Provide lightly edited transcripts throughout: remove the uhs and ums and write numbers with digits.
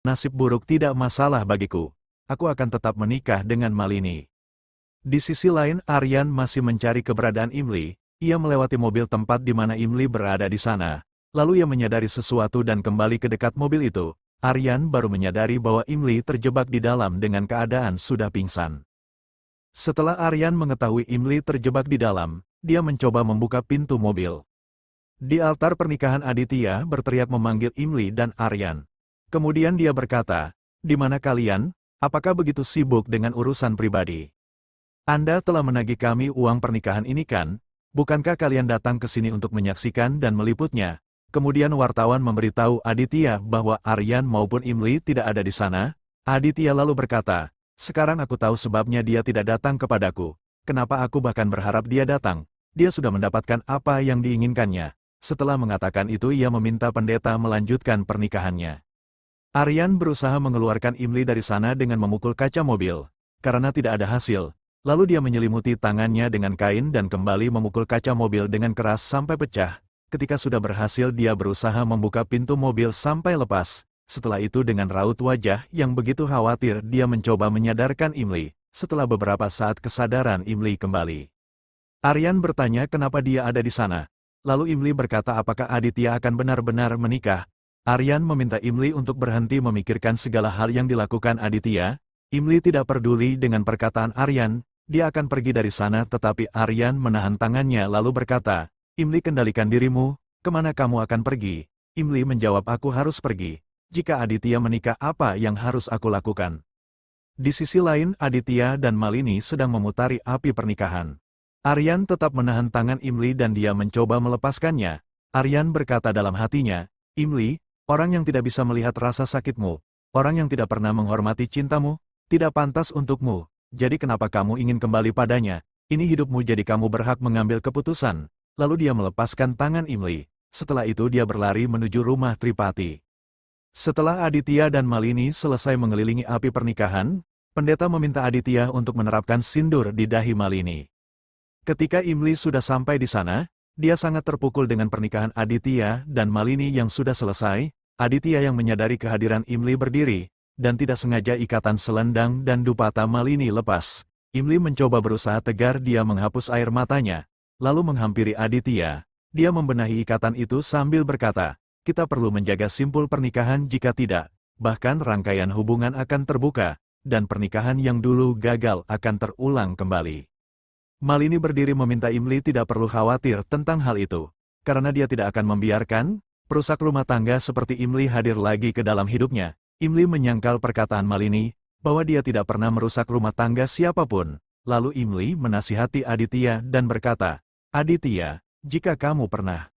nasib buruk tidak masalah bagiku. Aku akan tetap menikah dengan Malini. Di sisi lain, Aryan masih mencari keberadaan Imli. Ia melewati mobil tempat di mana Imli berada di sana. Lalu ia menyadari sesuatu dan kembali ke dekat mobil itu. Aryan baru menyadari bahwa Imli terjebak di dalam dengan keadaan sudah pingsan. Setelah Aryan mengetahui Imli terjebak di dalam, dia mencoba membuka pintu mobil. Di altar pernikahan Aditya berteriak memanggil Imli dan Aryan. Kemudian dia berkata, "Di mana kalian? Apakah begitu sibuk dengan urusan pribadi? Anda telah menagih kami uang pernikahan ini kan? Bukankah kalian datang ke sini untuk menyaksikan dan meliputnya?" Kemudian wartawan memberitahu Aditya bahwa Aryan maupun Imli tidak ada di sana. Aditya lalu berkata, "Sekarang aku tahu sebabnya dia tidak datang kepadaku. Kenapa aku bahkan berharap dia datang? Dia sudah mendapatkan apa yang diinginkannya." Setelah mengatakan itu ia meminta pendeta melanjutkan pernikahannya. Aryan berusaha mengeluarkan Imli dari sana dengan memukul kaca mobil. Karena tidak ada hasil, lalu dia menyelimuti tangannya dengan kain dan kembali memukul kaca mobil dengan keras sampai pecah. Ketika sudah berhasil dia berusaha membuka pintu mobil sampai lepas. Setelah itu dengan raut wajah yang begitu khawatir dia mencoba menyadarkan Imli. Setelah beberapa saat kesadaran Imli kembali. Aryan bertanya kenapa dia ada di sana. Lalu Imli berkata apakah Aditya akan benar-benar menikah. Aryan meminta Imli untuk berhenti memikirkan segala hal yang dilakukan Aditya. Imli tidak peduli dengan perkataan Aryan. Dia akan pergi dari sana tetapi Aryan menahan tangannya lalu berkata, "Imli kendalikan dirimu, kemana kamu akan pergi?" Imli menjawab aku harus pergi. Jika Aditya menikah apa yang harus aku lakukan? Di sisi lain Aditya dan Malini sedang memutari api pernikahan. Aryan tetap menahan tangan Imli dan dia mencoba melepaskannya. Aryan berkata dalam hatinya, "Imli, orang yang tidak bisa melihat rasa sakitmu, orang yang tidak pernah menghormati cintamu, tidak pantas untukmu. Jadi kenapa kamu ingin kembali padanya? Ini hidupmu jadi kamu berhak mengambil keputusan." Lalu dia melepaskan tangan Imli. Setelah itu dia berlari menuju rumah Tripati. Setelah Aditya dan Malini selesai mengelilingi api pernikahan, pendeta meminta Aditya untuk menerapkan sindur di dahi Malini. Ketika Imli sudah sampai di sana, dia sangat terpukul dengan pernikahan Aditya dan Malini yang sudah selesai. Aditya yang menyadari kehadiran Imli berdiri, dan tidak sengaja ikatan selendang dan dupata Malini lepas. Imli mencoba berusaha tegar dia menghapus air matanya. Lalu menghampiri Aditya. Dia membenahi ikatan itu sambil berkata, "Kita perlu menjaga simpul pernikahan jika tidak, bahkan rangkaian hubungan akan terbuka, dan pernikahan yang dulu gagal akan terulang kembali." Malini berdiri meminta Imli tidak perlu khawatir tentang hal itu, karena dia tidak akan membiarkan perusak rumah tangga seperti Imli hadir lagi ke dalam hidupnya. Imli menyangkal perkataan Malini, bahwa dia tidak pernah merusak rumah tangga siapapun. Lalu Imli menasihati Aditya dan berkata, "Aditya, jika kamu pernah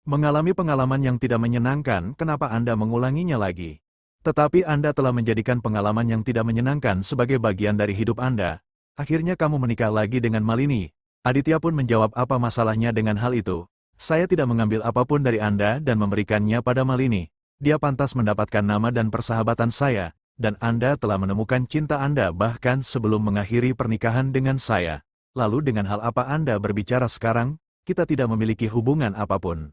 mengalami pengalaman yang tidak menyenangkan, kenapa Anda mengulanginya lagi? Tetapi Anda telah menjadikan pengalaman yang tidak menyenangkan sebagai bagian dari hidup Anda. Akhirnya kamu menikah lagi dengan Malini." Aditya pun menjawab apa masalahnya dengan hal itu. "Saya tidak mengambil apapun dari Anda dan memberikannya pada Malini. Dia pantas mendapatkan nama dan persahabatan saya, dan Anda telah menemukan cinta Anda bahkan sebelum mengakhiri pernikahan dengan saya. Lalu dengan hal apa Anda berbicara sekarang? Kita tidak memiliki hubungan apapun."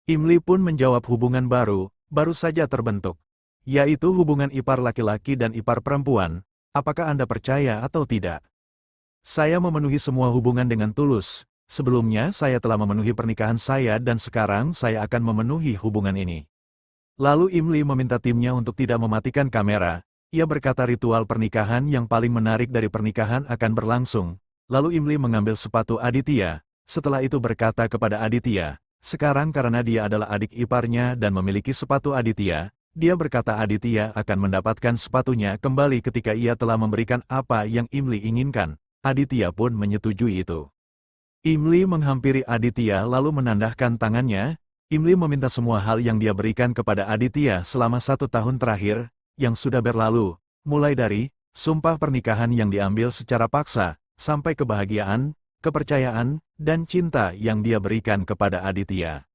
Imli pun menjawab hubungan baru saja terbentuk. Yaitu hubungan ipar laki-laki dan ipar perempuan. Apakah Anda percaya atau tidak? Saya memenuhi semua hubungan dengan tulus. Sebelumnya saya telah memenuhi pernikahan saya dan sekarang saya akan memenuhi hubungan ini. Lalu Imli meminta timnya untuk tidak mematikan kamera. Ia berkata ritual pernikahan yang paling menarik dari pernikahan akan berlangsung. Lalu Imli mengambil sepatu Aditya. Setelah itu berkata kepada Aditya, sekarang karena dia adalah adik iparnya dan memiliki sepatu Aditya, dia berkata Aditya akan mendapatkan sepatunya kembali ketika ia telah memberikan apa yang Imli inginkan. Aditya pun menyetujui itu. Imli menghampiri Aditya lalu menandahkan tangannya. Imli meminta semua hal yang dia berikan kepada Aditya selama 1 tahun terakhir, yang sudah berlalu, mulai dari sumpah pernikahan yang diambil secara paksa, sampai kebahagiaan, kepercayaan, dan cinta yang dia berikan kepada Aditya.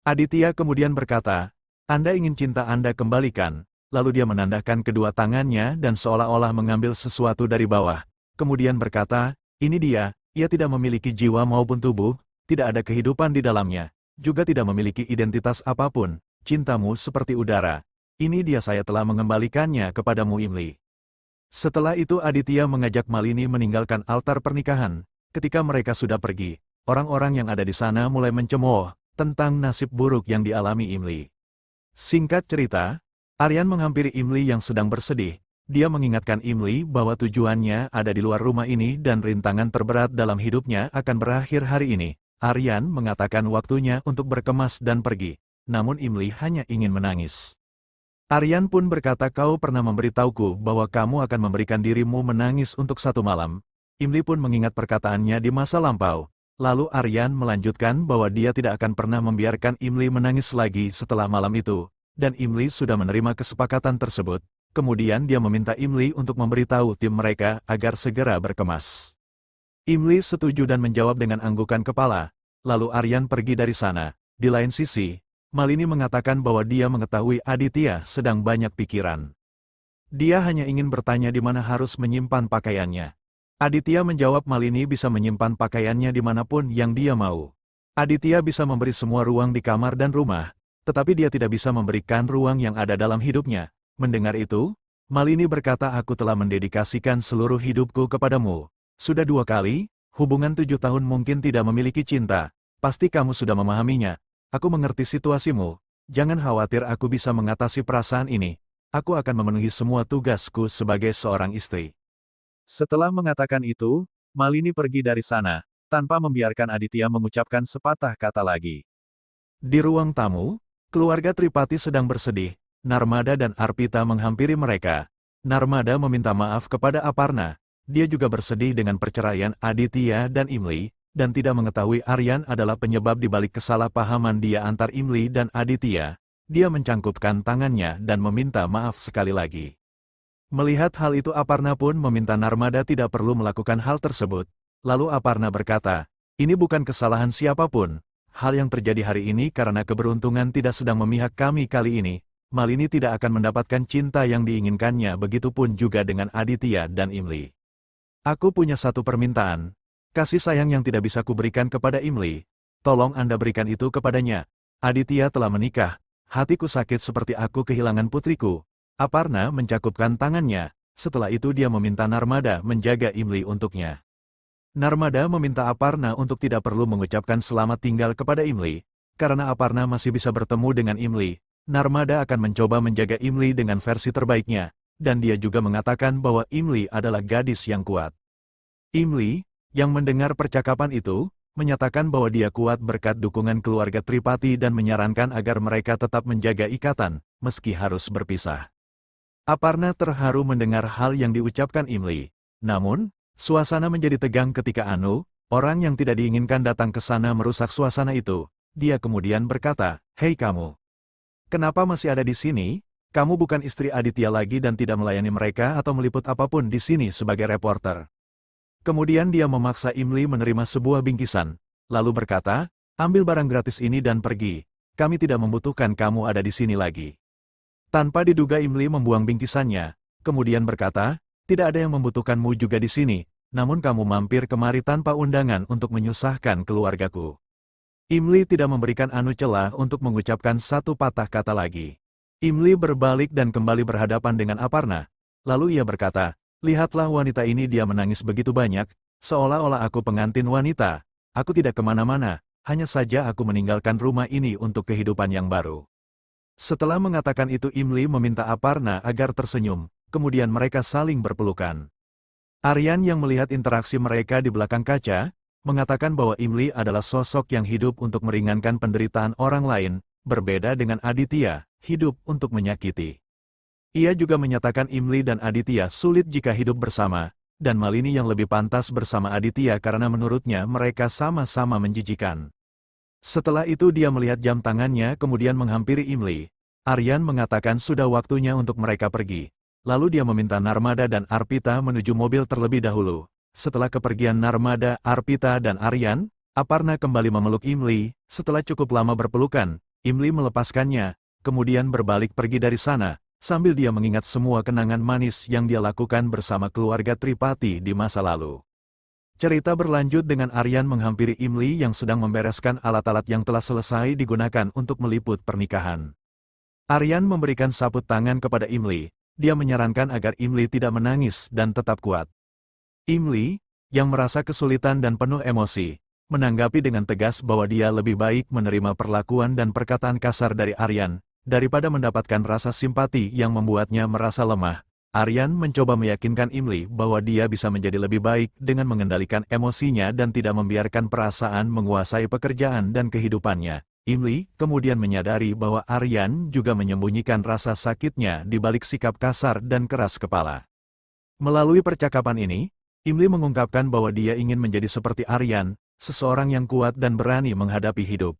Aditya kemudian berkata, "Anda ingin cinta Anda kembalikan." Lalu dia menandahkan kedua tangannya dan seolah-olah mengambil sesuatu dari bawah. Kemudian berkata, "Ini dia, ia tidak memiliki jiwa maupun tubuh, tidak ada kehidupan di dalamnya, juga tidak memiliki identitas apapun. Cintamu seperti udara. Ini dia saya telah mengembalikannya kepadamu Imli. Setelah itu Aditya mengajak Malini meninggalkan altar pernikahan. Ketika mereka sudah pergi, orang-orang yang ada di sana mulai mencemooh tentang nasib buruk yang dialami Imli. Singkat cerita, Aryan menghampiri Imli yang sedang bersedih. Dia mengingatkan Imli bahwa tujuannya ada di luar rumah ini dan rintangan terberat dalam hidupnya akan berakhir hari ini. Aryan mengatakan waktunya untuk berkemas dan pergi. Namun Imli hanya ingin menangis. Aryan pun berkata, kau pernah memberitahuku bahwa kamu akan memberikan dirimu menangis untuk satu malam. Imli pun mengingat perkataannya di masa lampau. Lalu Aryan melanjutkan bahwa dia tidak akan pernah membiarkan Imli menangis lagi setelah malam itu. Dan Imli sudah menerima kesepakatan tersebut. Kemudian dia meminta Imli untuk memberitahu tim mereka agar segera berkemas. Imli setuju dan menjawab dengan anggukan kepala. Lalu Aryan pergi dari sana. Di lain sisi, Malini mengatakan bahwa dia mengetahui Aditya sedang banyak pikiran. Dia hanya ingin bertanya di mana harus menyimpan pakaiannya. Aditya menjawab Malini bisa menyimpan pakaiannya dimanapun yang dia mau. Aditya bisa memberi semua ruang di kamar dan rumah, tetapi dia tidak bisa memberikan ruang yang ada dalam hidupnya. Mendengar itu, Malini berkata, aku telah mendedikasikan seluruh hidupku kepadamu. Sudah 2 kali, hubungan 7 tahun mungkin tidak memiliki cinta. Pasti kamu sudah memahaminya. Aku mengerti situasimu. Jangan khawatir, aku bisa mengatasi perasaan ini. Aku akan memenuhi semua tugasku sebagai seorang istri. Setelah mengatakan itu, Malini pergi dari sana, tanpa membiarkan Aditya mengucapkan sepatah kata lagi. Di ruang tamu, keluarga Tripati sedang bersedih. Narmada dan Arpita menghampiri mereka. Narmada meminta maaf kepada Aparna. Dia juga bersedih dengan perceraian Aditya dan Imli, dan tidak mengetahui Aryan adalah penyebab di balik kesalahpahaman dia antar Imli dan Aditya. Dia mencangkupkan tangannya dan meminta maaf sekali lagi. Melihat hal itu Aparna pun meminta Narmada tidak perlu melakukan hal tersebut. Lalu Aparna berkata, ini bukan kesalahan siapapun. Hal yang terjadi hari ini karena keberuntungan tidak sedang memihak kami kali ini. Malini tidak akan mendapatkan cinta yang diinginkannya, begitupun juga dengan Aditya dan Imli. Aku punya satu permintaan. Kasih sayang yang tidak bisa kuberikan kepada Imli. Tolong Anda berikan itu kepadanya. Aditya telah menikah. Hatiku sakit seperti aku kehilangan putriku. Aparna mencakupkan tangannya. Setelah itu dia meminta Narmada menjaga Imli untuknya. Narmada meminta Aparna untuk tidak perlu mengucapkan selamat tinggal kepada Imli. Karena Aparna masih bisa bertemu dengan Imli, Narmada akan mencoba menjaga Imli dengan versi terbaiknya, dan dia juga mengatakan bahwa Imli adalah gadis yang kuat. Imli, yang mendengar percakapan itu, menyatakan bahwa dia kuat berkat dukungan keluarga Tripati dan menyarankan agar mereka tetap menjaga ikatan, meski harus berpisah. Aparna terharu mendengar hal yang diucapkan Imli. Namun, suasana menjadi tegang ketika Anu, orang yang tidak diinginkan datang ke sana merusak suasana itu. Dia kemudian berkata, hei kamu. Kenapa masih ada di sini? Kamu bukan istri Aditya lagi dan tidak melayani mereka atau meliput apapun di sini sebagai reporter. Kemudian dia memaksa Imli menerima sebuah bingkisan, lalu berkata, ambil barang gratis ini dan pergi. Kami tidak membutuhkan kamu ada di sini lagi. Tanpa diduga Imli membuang bingkisannya, kemudian berkata, tidak ada yang membutuhkanmu juga di sini, namun kamu mampir kemari tanpa undangan untuk menyusahkan keluargaku. Imli tidak memberikan Anu celah untuk mengucapkan satu patah kata lagi. Imli berbalik dan kembali berhadapan dengan Aparna. Lalu ia berkata, lihatlah wanita ini, dia menangis begitu banyak, seolah-olah aku pengantin wanita. Aku tidak kemana-mana, hanya saja aku meninggalkan rumah ini untuk kehidupan yang baru. Setelah mengatakan itu Imli meminta Aparna agar tersenyum, kemudian mereka saling berpelukan. Aryan yang melihat interaksi mereka di belakang kaca, mengatakan bahwa Imli adalah sosok yang hidup untuk meringankan penderitaan orang lain, berbeda dengan Aditya, hidup untuk menyakiti. Ia juga menyatakan Imli dan Aditya sulit jika hidup bersama, dan Malini yang lebih pantas bersama Aditya karena menurutnya mereka sama-sama menjijikan. Setelah itu dia melihat jam tangannya kemudian menghampiri Imli. Aryan mengatakan sudah waktunya untuk mereka pergi. Lalu dia meminta Narmada dan Arpita menuju mobil terlebih dahulu. Setelah kepergian Narmada, Arpita dan Aryan, Aparna kembali memeluk Imli. Setelah cukup lama berpelukan, Imli melepaskannya, kemudian berbalik pergi dari sana, sambil dia mengingat semua kenangan manis yang dia lakukan bersama keluarga Tripati di masa lalu. Cerita berlanjut dengan Aryan menghampiri Imli yang sedang membereskan alat-alat yang telah selesai digunakan untuk meliput pernikahan. Aryan memberikan saput tangan kepada Imli. Dia menyarankan agar Imli tidak menangis dan tetap kuat. Imli, yang merasa kesulitan dan penuh emosi, menanggapi dengan tegas bahwa dia lebih baik menerima perlakuan dan perkataan kasar dari Aryan, daripada mendapatkan rasa simpati yang membuatnya merasa lemah. Aryan mencoba meyakinkan Imli bahwa dia bisa menjadi lebih baik dengan mengendalikan emosinya dan tidak membiarkan perasaan menguasai pekerjaan dan kehidupannya. Imli kemudian menyadari bahwa Aryan juga menyembunyikan rasa sakitnya di balik sikap kasar dan keras kepala. Melalui percakapan ini, Imli mengungkapkan bahwa dia ingin menjadi seperti Aryan, seseorang yang kuat dan berani menghadapi hidup.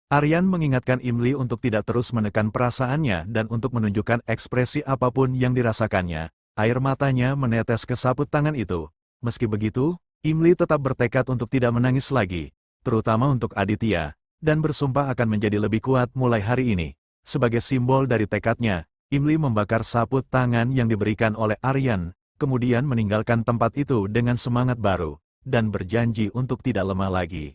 Aryan mengingatkan Imli untuk tidak terus menekan perasaannya dan untuk menunjukkan ekspresi apapun yang dirasakannya. Air matanya menetes ke saput tangan itu. Meski begitu, Imli tetap bertekad untuk tidak menangis lagi, terutama untuk Aditya, dan bersumpah akan menjadi lebih kuat mulai hari ini. Sebagai simbol dari tekadnya, Imli membakar saput tangan yang diberikan oleh Aryan, kemudian meninggalkan tempat itu dengan semangat baru, dan berjanji untuk tidak lemah lagi.